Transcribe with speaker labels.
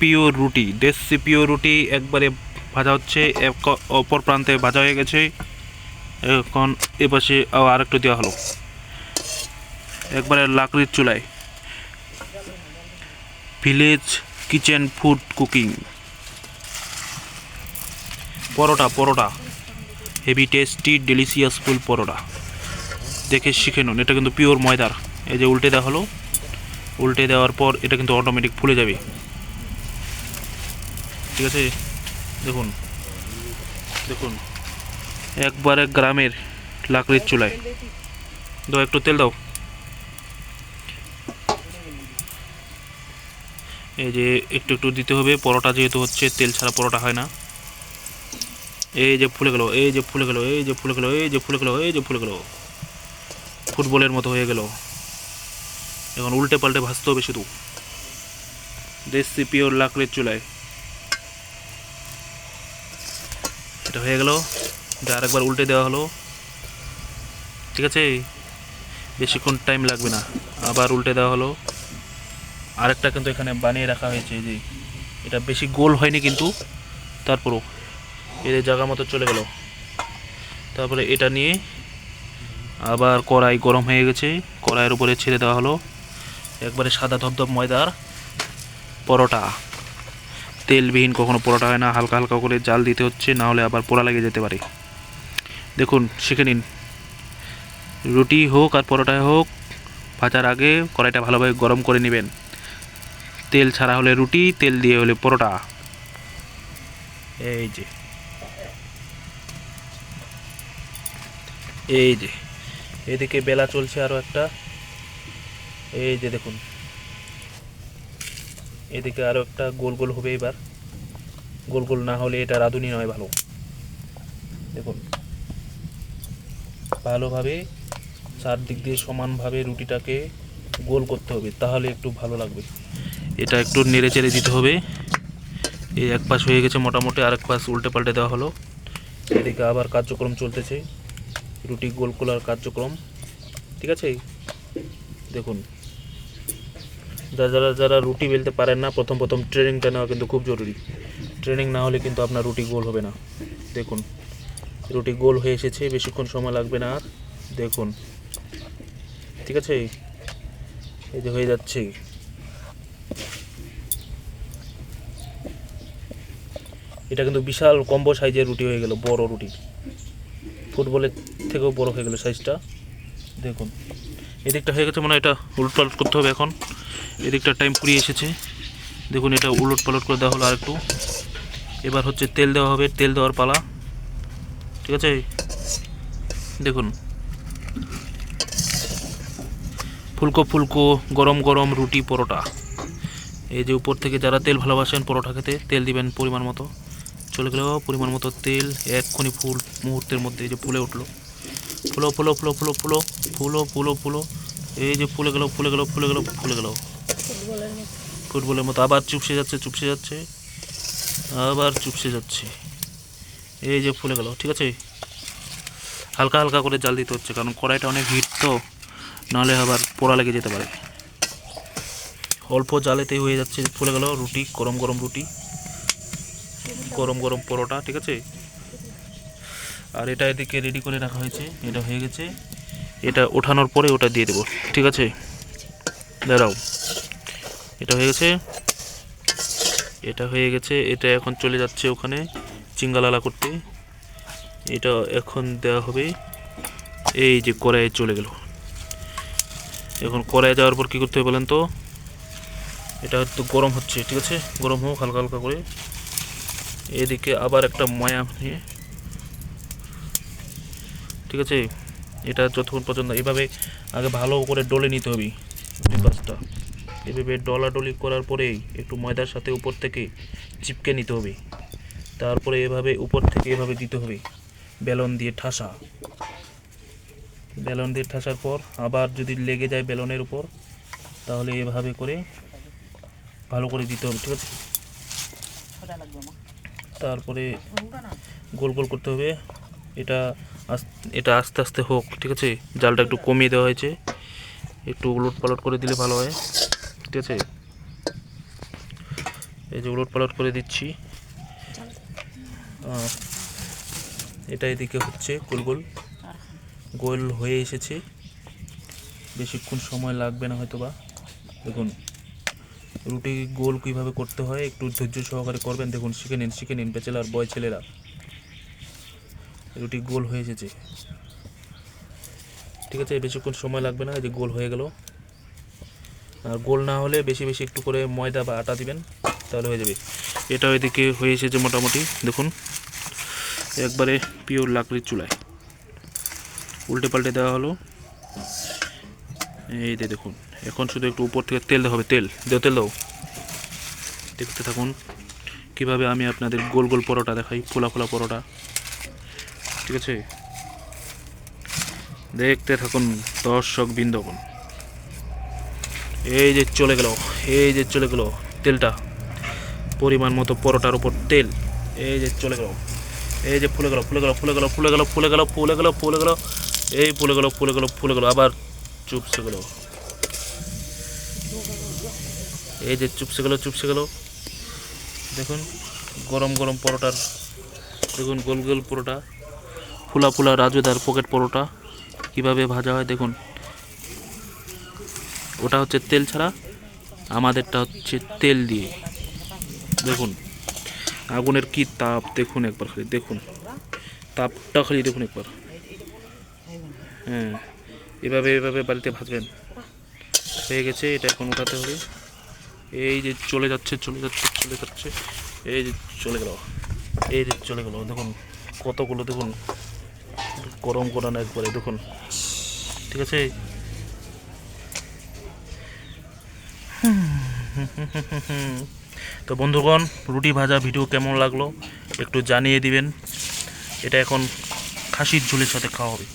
Speaker 1: Pure রুটি, দেশি pure রুটি একবারে ভাজা হচ্ছে, অপর প্রান্তে ভাজা হয়ে গেছে। এখন এপাশে আর একটু দেওয়া হলো, একবারে লাকড়ির চুলায়। Village kitchen food cooking. Paratha paratha heavy tasty delicious full paratha, দেখে শিখে নুন। এটা কিন্তু পিওর ময়দার। এই যে উল্টে দেওয়া হলো, উল্টে দেওয়ার পর এটা কিন্তু অটোমেটিক ফুলে যাবে, ঠিক আছে। দেখুন দেখুন, একবারে গ্রামের লাকড়ির চুলায়। দাও একটু তেল দাও। এই যে একটু একটু দিতে হবে, পরোটা যেহেতু হচ্ছে তেল ছাড়া পরোটা হয় না। এই যে ফুলে গেল, এই যে ফুলে গেল, এই যে ফুলে গেল, এই যে ফুলে গেল, এই যে ফুলে গেল, ফুটবলের মতো হয়ে গেল। এখন উল্টে পাল্টে ভাজতে হবে শুধু, দেশি পিওর লাকড়ির চুলায়। এটা হয়ে গেল, আর একবার উল্টে দেওয়া হলো, ঠিক আছে। বেশিক্ষণ টাইম লাগবে না। আবার উল্টে দেওয়া হলো। আরেকটা কিন্তু এখানে বানিয়ে রাখা হয়েছে, যে এটা বেশি গোল হয়নি কিন্তু তারপরও এর জায়গা মতো চলে গেল। তারপরে এটা নিয়ে আবার কড়াই গরম হয়ে গেছে, কড়াইয়ের উপরে ছেড়ে দেওয়া হলো একবারে সাদা ধবধব ময়দার পরোটা। তেলবিহীন কখনো পরোটা হয় না, হালকা হালকা করে জাল দিতে হচ্ছে, না হলে আবার পোড়া লেগে যেতে পারে। দেখুন শিখে নিন। রুটি হোক আর পরোটায় হোক, ভাজার আগে কড়াইটা ভালোভাবে গরম করে নেবেন। তেল ছাড়া হলে রুটি, তেল দিয়ে হলে পরোটা। এই যে এই যে এদিকে বেলা চলছে আরও একটা, এই যে দেখুন এদিকে আরও একটা গোল গোল হবে। এবার গোল গোল না হলে এটা রাঁধুনি নয় ভালো। দেখুন ভালোভাবে চারদিক দিয়ে সমানভাবে রুটিটাকে গোল করতে হবে, তাহলে একটু ভালো লাগবে। এটা একটু নেড়ে চেড়ে দিতে হবে। এই এক পাশ হয়ে গেছে মোটামুটি, আরেক পাশ উল্টে পাল্টে দেওয়া হলো। এদিকে আবার কার্যক্রম চলতেছে, রুটি গোল করার কার্যক্রম, ঠিক আছে। দেখুন যারা যারা রুটি বেলতে পারেন না, প্রথম প্রথম ট্রেনিংটা নেওয়া কিন্তু খুব জরুরি। ট্রেনিং না হলে কিন্তু আপনার রুটি গোল হবে না। দেখুন রুটি গোল হয়ে এসেছে, বেশিক্ষণ সময় লাগবে না আর। দেখুন ঠিক আছে, এই যে হয়ে যাচ্ছে। এটা কিন্তু বিশাল কম্বো সাইজের রুটি হয়ে গেল, বড় রুটি, ফুটবলের থেকেও বড় হয়ে গেল সাইজটা। দেখুন এদিকটা হয়ে গেছে, মনে হয় এটা উলট পালট করতে হবে এখন। এদিকটা টাইম পুরিয়ে এসেছে, দেখুন এটা উলট পালট করে দেওয়া হলো আরেকটু। এবার হচ্ছে তেল দেওয়া হবে, তেল দেওয়ার পালা, ঠিক আছে। দেখুন ফুলকো ফুলকো গরম গরম রুটি পরোটা। এই যে উপর থেকে যারা তেল ভালোবাসেন পরোটা খেতে, তেল দিবেন পরিমাণ মতো। চলে গেল পরিমাণ মতো তেল, এক্ষুনি ফুল মুহূর্তের মধ্যে এই যে ফুলে উঠলো। ফুলো ফুলো ফুলো ফুলো ফুলো ফুলো ফুলো ফুলো, এই যে ফুলে গেল ফুলে গেল ফুলে গেল ফুলে গেল, ফুটবলের মতো। আবার চুপসে যাচ্ছে চুপসে যাচ্ছে, আবার চুপসে যাচ্ছে, এই যে ফুলে গেল, ঠিক আছে। হালকা হালকা করে জাল দিতে হচ্ছে, কারণ কড়াইটা অনেক হিট তো, নাহলে আবার পোড়া লেগে যেতে পারে। অল্প জালেতেই হয়ে যাচ্ছে, ফুলে গেল রুটি, গরম গরম রুটি, গরম গরম পরোটা, ঠিক আছে। আর এটা এদিকে রেডি করে রাখা হয়েছে, এটা হয়ে গেছে। এটা ওঠানোর পরে ওটা দিয়ে দেবো, ঠিক আছে। দাঁড়াও, এটা হয়ে গেছে, এটা হয়ে গেছে। এটা এখন চলে যাচ্ছে ওখানে চিঙ্গালালা করতে। এটা এখন দেওয়া হবে, এই যে কড়াইয়ে চলে গেল। এখন কড়াইয়ে যাওয়ার পর কী করতে হবে বলেন তো, এটা হয়তো গরম হচ্ছে, ঠিক আছে, গরম হোক হালকা হালকা করে। এদিকে আবার একটা ময়া নিয়ে, ঠিক আছে। এটা যতক্ষণ পর্যন্ত এইভাবে আগে ভালো করে ডলে নিতে হবে পাঁচটা। এভাবে ডলাডলি করার পরেই একটু ময়দার সাথে উপর থেকে চিপকে নিতে হবে। তারপরে এভাবে উপর থেকে এভাবে দিতে হবে, বেলন দিয়ে ঠাসা। বেলন দিয়ে ঠাসার পর আবার যদি লেগে যায় বেলনের উপর, তাহলে এভাবে করে ভালো করে দিতে হবে, ঠিক আছে। তারপরে গোল গোল করতে হবে। এটা এটা আস্তে আস্তে হোক, ঠিক আছে। জালটা একটু কমিয়ে দেওয়া হয়েছে, একটু উলট পালট করে দিলে ভালো হয়, ঠিক আছে। এই যে উলট পালট করে দিচ্ছি। এটা এদিকে হচ্ছে গোল গোল গোল হয়ে এসেছে, বেশিক্ষণ সময় লাগবে না হয়তো বা। দেখুন রুটি গোল কীভাবে করতে হয় একটু ধৈর্য সহকারে করবেন। দেখুন শিখে নিন ব্যাচেলার বয় ছেলেরা। রুটি গোল হয়ে এসেছে, ঠিক আছে, বেশিক্ষণ সময় লাগবে না। এই যে গোল হয়ে গেল। আর গোল না হলে বেশি বেশি একটু করে ময়দা বা আটা দিবেন, তাহলে হয়ে যাবে। এটাও এদিকে হয়ে এসেছে মোটামুটি। দেখুন একবারে পিওর লাকড়ির চুলায় উল্টে পাল্টে দেওয়া হলো। এই যে দেখুন এখন শুধু একটু উপর থেকে তেল দেওয়া হবে। তেল দাও। দেখতে থাকুন কিভাবে আমি আপনাদের গোল গোল পরোটা দেখাই, ফোলা ফোলা পরোটা, ঠিক আছে। দেখতে থাকুন দর্শক বৃন্দগণ। এই যে চলে গেল তেলটা, পরিমাণ মতো পরোটার উপর তেল। এই যে চলে গেল, এই যে ফুলে গেল, এই ফুলে গেল, আবার চুপসে গেল। এই যে চুপসে গেল। দেখুন গরম গরম পরোটার, দেখুন গোল গোল পরোটা, ফুলা ফুলা রাজুদার পকেট পরোটা কিভাবে ভাজা হয় দেখুন। ওটা হচ্ছে তেল ছাড়া, আমাদেরটা হচ্ছে তেল দিয়ে। দেখুন আগুনের কি তাপ দেখুন একবার, খালি দেখুন তাপটা, খালি দেখুন একবার। হ্যাঁ এভাবে বাড়িতে ভাজবেন। হয়ে গেছে, এটা এখন উঠাতে হবে। এই যে চলে যাচ্ছে, এই যে চলে গেল, দেখুন কতগুলো, দেখুন গরম করানো একবারে, দেখুন, ঠিক আছে। তো বন্ধুগণ রুটি ভাজা ভিডিও কেমন লাগলো একটু জানিয়ে দিবেন। এটা এখন খাসির ঝোলের সাথে খাওয়া হবে।